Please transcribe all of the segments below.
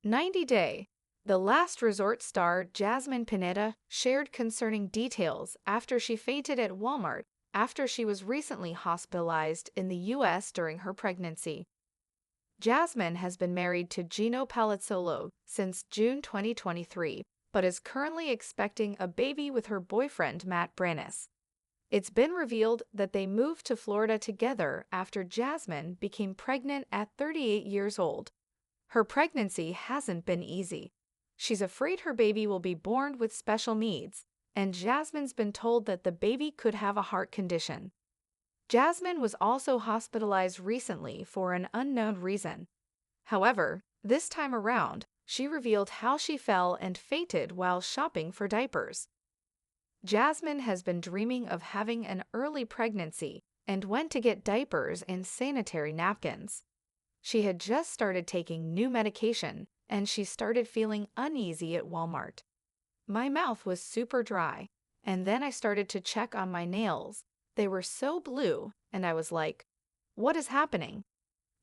90-day. The last resort star Jasmine Pineda shared concerning details after she fainted at Walmart after she was recently hospitalized in the U.S. during her pregnancy. Jasmine has been married to Gino Palazzolo since June 2023, but is currently expecting a baby with her boyfriend Matt Brannis. It's been revealed that they moved to Florida together after Jasmine became pregnant at 38 years old. Her pregnancy hasn't been easy. She's afraid her baby will be born with special needs, and Jasmine's been told that the baby could have a heart condition. Jasmine was also hospitalized recently for an unknown reason. However, this time around, she revealed how she fell and fainted while shopping for diapers. Jasmine has been dreaming of having an early pregnancy and went to get diapers and sanitary napkins. She had just started taking new medication, and she started feeling uneasy at Walmart. My mouth was super dry, and then I started to check on my nails. They were so blue, and I was like, what is happening?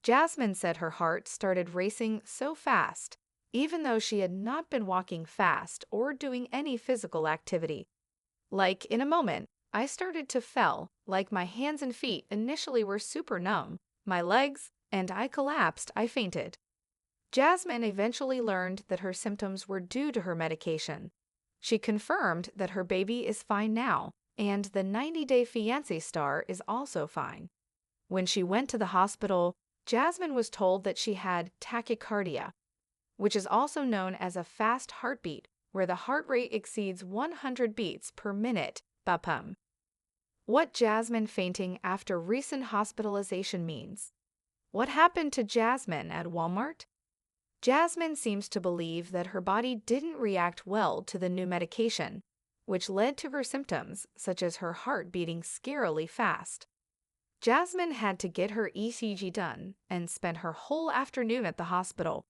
Jasmine said her heart started racing so fast, even though she had not been walking fast or doing any physical activity. Like, in a moment, I started to feel like my hands and feet initially were super numb, my legs, and I collapsed, I fainted. Jasmine eventually learned that her symptoms were due to her medication. She confirmed that her baby is fine now, and the 90-day Fiancé star is also fine. When she went to the hospital, Jasmine was told that she had tachycardia, which is also known as a fast heartbeat, where the heart rate exceeds 100 beats per minute, BPM. What Jasmine fainting after recent hospitalization means. What happened to Jasmine at Walmart? Jasmine seems to believe that her body didn't react well to the new medication, which led to her symptoms such as her heart beating scarily fast. Jasmine had to get her ECG done and spent her whole afternoon at the hospital.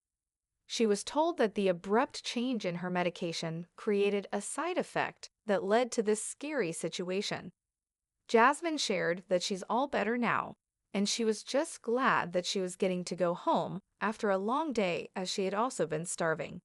She was told that the abrupt change in her medication created a side effect that led to this scary situation. Jasmine shared that she's all better now, and she was just glad that she was getting to go home after a long day as she had also been starving.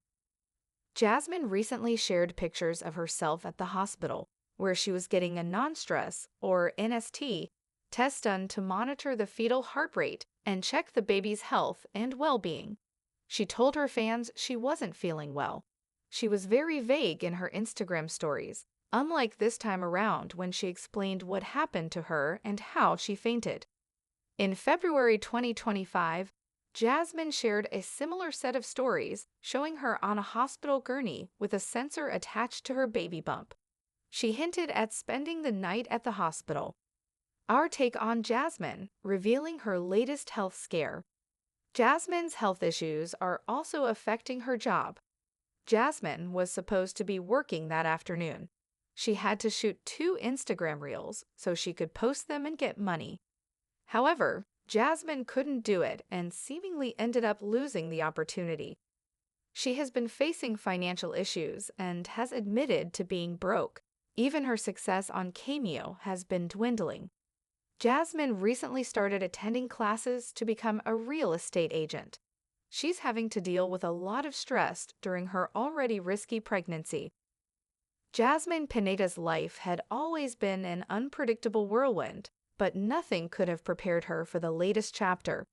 Jasmine recently shared pictures of herself at the hospital, where she was getting a non-stress, or NST, test done to monitor the fetal heart rate and check the baby's health and well-being. She told her fans she wasn't feeling well. She was very vague in her Instagram stories, unlike this time around when she explained what happened to her and how she fainted. In February 2025, Jasmine shared a similar set of stories showing her on a hospital gurney with a sensor attached to her baby bump. She hinted at spending the night at the hospital. Our take on Jasmine, revealing her latest health scare. Jasmine's health issues are also affecting her job. Jasmine was supposed to be working that afternoon. She had to shoot 2 Instagram reels so she could post them and get money. However, Jasmine couldn't do it and seemingly ended up losing the opportunity. She has been facing financial issues and has admitted to being broke. Even her success on Cameo has been dwindling. Jasmine recently started attending classes to become a real estate agent. She's having to deal with a lot of stress during her already risky pregnancy. Jasmine Pineda's life had always been an unpredictable whirlwind, but nothing could have prepared her for the latest chapter.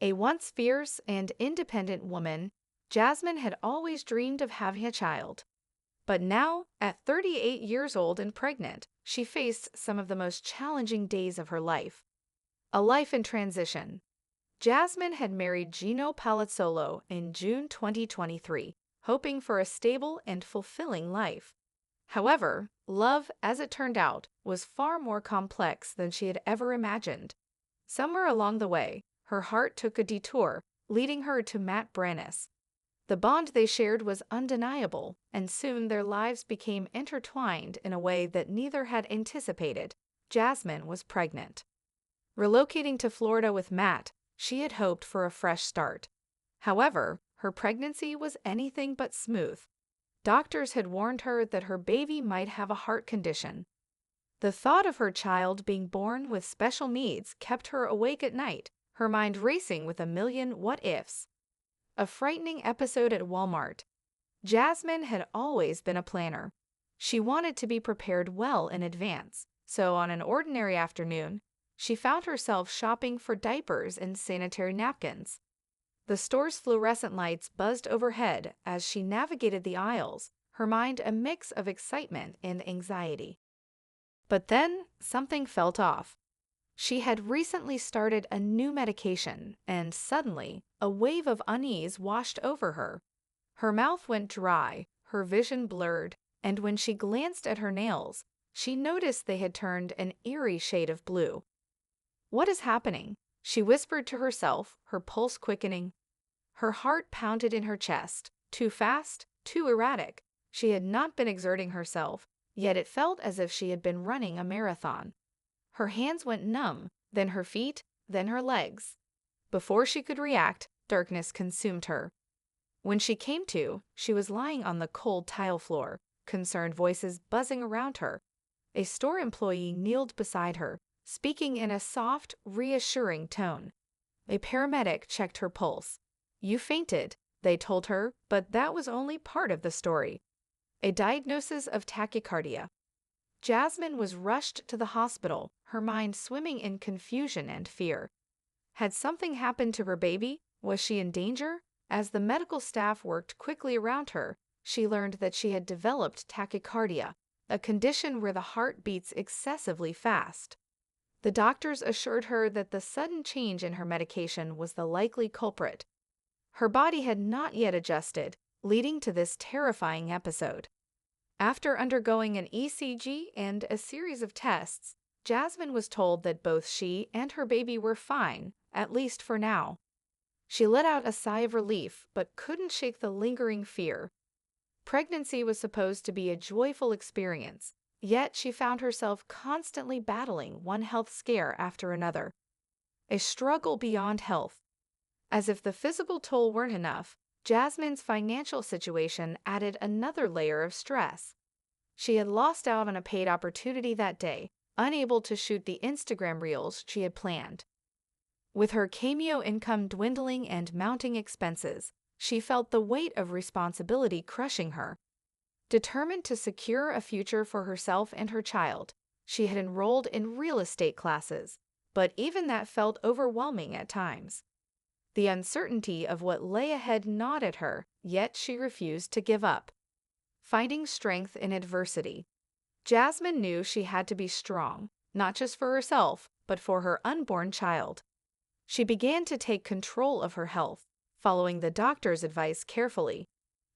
A once fierce and independent woman, Jasmine had always dreamed of having a child. But now, at 38 years old and pregnant, she faced some of the most challenging days of her life. A life in transition. Jasmine had married Gino Palazzolo in June 2023, hoping for a stable and fulfilling life. However, love, as it turned out, was far more complex than she had ever imagined. Somewhere along the way, her heart took a detour, leading her to Matt Brannis. The bond they shared was undeniable, and soon their lives became intertwined in a way that neither had anticipated. Jasmine was pregnant. Relocating to Florida with Matt, she had hoped for a fresh start. However, her pregnancy was anything but smooth. Doctors had warned her that her baby might have a heart condition. The thought of her child being born with special needs kept her awake at night, her mind racing with a million what-ifs. A frightening episode at Walmart. Jasmine had always been a planner. She wanted to be prepared well in advance, so on an ordinary afternoon, she found herself shopping for diapers and sanitary napkins. The store's fluorescent lights buzzed overhead as she navigated the aisles, her mind a mix of excitement and anxiety. But then, something felt off. She had recently started a new medication, and suddenly, a wave of unease washed over her. Her mouth went dry, her vision blurred, and when she glanced at her nails, she noticed they had turned an eerie shade of blue. "What is happening?" she whispered to herself, her pulse quickening. Her heart pounded in her chest, too fast, too erratic. She had not been exerting herself, yet it felt as if she had been running a marathon. Her hands went numb, then her feet, then her legs. Before she could react, darkness consumed her. When she came to, she was lying on the cold tile floor, concerned voices buzzing around her. A store employee kneeled beside her, speaking in a soft, reassuring tone. A paramedic checked her pulse. "You fainted," they told her, but that was only part of the story. A diagnosis of tachycardia. Jasmine was rushed to the hospital, her mind swimming in confusion and fear. Had something happened to her baby? Was she in danger? As the medical staff worked quickly around her, she learned that she had developed tachycardia, a condition where the heart beats excessively fast. The doctors assured her that the sudden change in her medication was the likely culprit. Her body had not yet adjusted, leading to this terrifying episode. After undergoing an ECG and a series of tests, Jasmine was told that both she and her baby were fine, at least for now. She let out a sigh of relief, but couldn't shake the lingering fear. Pregnancy was supposed to be a joyful experience, yet she found herself constantly battling one health scare after another. A struggle beyond health. As if the physical toll weren't enough, Jasmine's financial situation added another layer of stress. She had lost out on a paid opportunity that day, unable to shoot the Instagram reels she had planned. With her cameo income dwindling and mounting expenses, she felt the weight of responsibility crushing her. Determined to secure a future for herself and her child, she had enrolled in real estate classes, but even that felt overwhelming at times. The uncertainty of what lay ahead gnawed at her, yet she refused to give up. Finding strength in adversity. Jasmine knew she had to be strong, not just for herself, but for her unborn child. She began to take control of her health, following the doctor's advice carefully.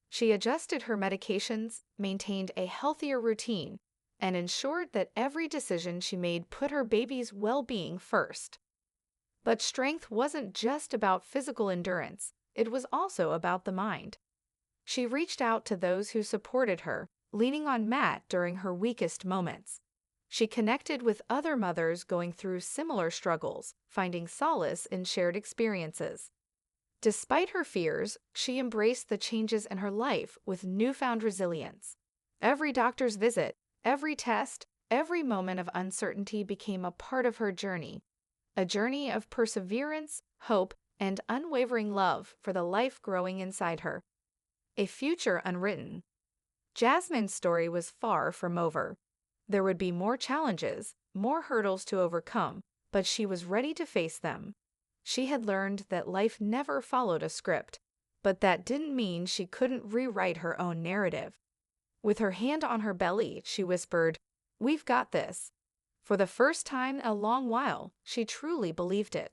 She adjusted her medications, maintained a healthier routine, and ensured that every decision she made put her baby's well-being first. But strength wasn't just about physical endurance, it was also about the mind. She reached out to those who supported her, leaning on Matt during her weakest moments. She connected with other mothers going through similar struggles, finding solace in shared experiences. Despite her fears, she embraced the changes in her life with newfound resilience. Every doctor's visit, every test, every moment of uncertainty became a part of her journey. A journey of perseverance, hope, and unwavering love for the life growing inside her. A future unwritten. Jasmine's story was far from over. There would be more challenges, more hurdles to overcome, but she was ready to face them. She had learned that life never followed a script, but that didn't mean she couldn't rewrite her own narrative. With her hand on her belly, she whispered, "We've got this." For the first time in a long while, she truly believed it.